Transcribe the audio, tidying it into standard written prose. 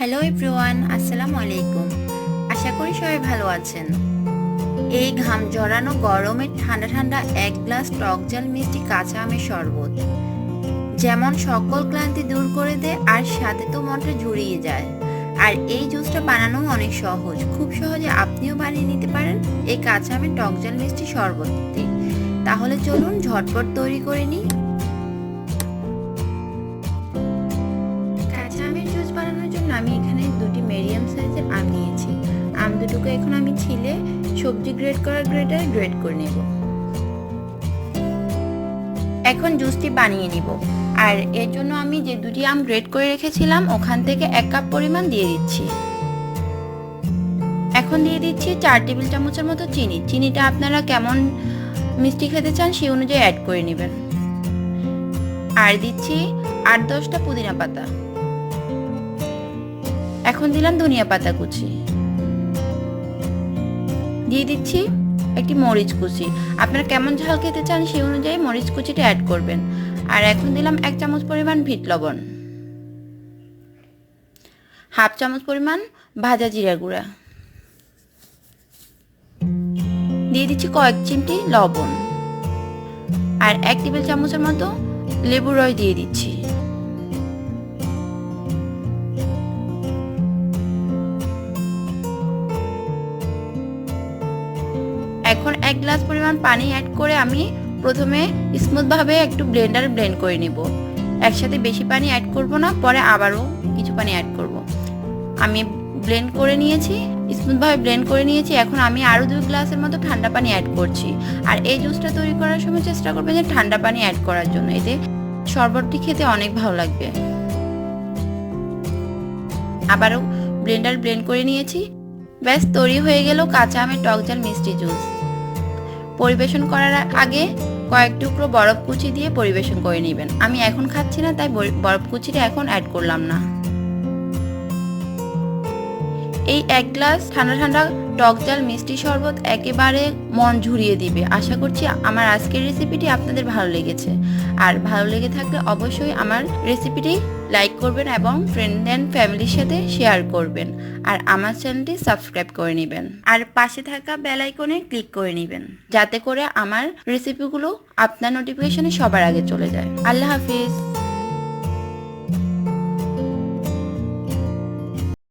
Hello everyone, আসসালামু আলাইকুম। আশা করি সবাই ভালো আছেন। এই ঘাম জড়ানো গরমে ঠান্ডা ঠান্ডা এক গ্লাস টক ঝাল মিষ্টি কাঁচা আমের শরবত যেমন সকল ক্লান্তি দূর করে দেয় আর সাথে তো মনটা জুড়িয়ে যায়। আর এই জুসটা বানানো অনেক সহজ, খুব সহজে আপনিও বানিয়ে নিতে পারেন এই কাঁচা আমের টক ঝাল মিষ্টি শরবতটি। তাহলে চলুন ঝটপট তৈরি করে নিই। কাঁচা আমের জুস বানানোর জন্য আমি এখানে দুটি মিডিয়াম সাইজের আম নিয়েছি। আম দুটোকে এখন আমি ছিলে সবজি গ্রেট করার গ্রেটারে গ্রেট করে নেব। এখন জুসটি বানিয়ে নিব। আর এর জন্য আমি যে দুটি আম গ্রেট করে রেখেছিলাম ওখান থেকে 1 কাপ পরিমাণ দিয়ে দিচ্ছি। এখন দিয়ে দিচ্ছি 4 টেবিল চামচের মতো চিনি। চিনিটা আপনারা কেমন মিষ্টি খেতে চান সেই অনুযায়ী অ্যাড করে নেবেন। আর দিচ্ছি 8-10টা পুদিনা পাতা। এখন দিলাম ধনিয়া পাতা কুচি, দিয়ে দিচ্ছি একটি মরিচ কুচি। আপনারা কেমন ঝাল খেতে চান সেই অনুযায়ী মরিচ কুচিটা অ্যাড করবেন। আর এখন দিলাম 1 চামচ পরিমাণ বিট লবণ, হাফ চামচ পরিমাণ ভাজা জিরা গুঁড়া, দিয়ে দিচ্ছি কয়েক চিমটি লবণ, আর 1 টেবিল চামচের মতো লেবুর রস দিয়ে দিচ্ছি। এখন 1 গ্লাস পরিমাণ পানি অ্যাড করে আমি প্রথমে স্মুথভাবে একটু ব্লেন্ডারে ব্লেন্ড করে নিব। একসাথে বেশি পানি অ্যাড করব না, পরে আবারও কিছু পানি অ্যাড করব। আমি ব্লেন্ড করে নিয়েছি, স্মুথভাবে ব্লেন্ড করে নিয়েছি। এখন আমি আরও 2 গ্লাসের মতো ঠান্ডা পানি অ্যাড করছি। আর এই জুসটা তৈরি করার সময় চেষ্টা করবেন যে ঠান্ডা পানি অ্যাড করার জন্য, এতে শরবতটি খেতে অনেক ভালো লাগবে। আবারও ব্লেন্ডার ব্লেন্ড করে নিয়েছি। ব্যাস তৈরি হয়ে গেল কাঁচা আমের টক ঝাল মিষ্টি জুস। পরিবেশন করার আগে কয়েক টুকরো বরফ কুচি দিয়ে পরিবেশন করে নেবেন। আমি এখন খাচ্ছি না, তাই বরফ কুচিটা এখন অ্যাড করলাম না। এই 1 গ্লাস ঠান্ডা ঠান্ডা টক ঝাল মিষ্টি শরবত একেবারে মন ঝুরিয়ে দিবে। আশা করছি আমার আজকের রেসিপিটি আপনাদের ভালো লেগেছে। আর ভালো লেগে থাকলে অবশ্যই আমার রেসিপিটি লাইক করবেন এবং ফ্রেন্ড অ্যান্ড ফ্যামিলির সাথে শেয়ার করবেন। আর আমার চ্যানেলটি সাবস্ক্রাইব করে নেবেন। আর পাশে থাকা বেল আইকনে ক্লিক করে নেবেন, যাতে করে আমার রেসিপিগুলো আপনার নোটিফিকেশনে সবার আগে চলে যায়। আল্লাহ হাফিজ।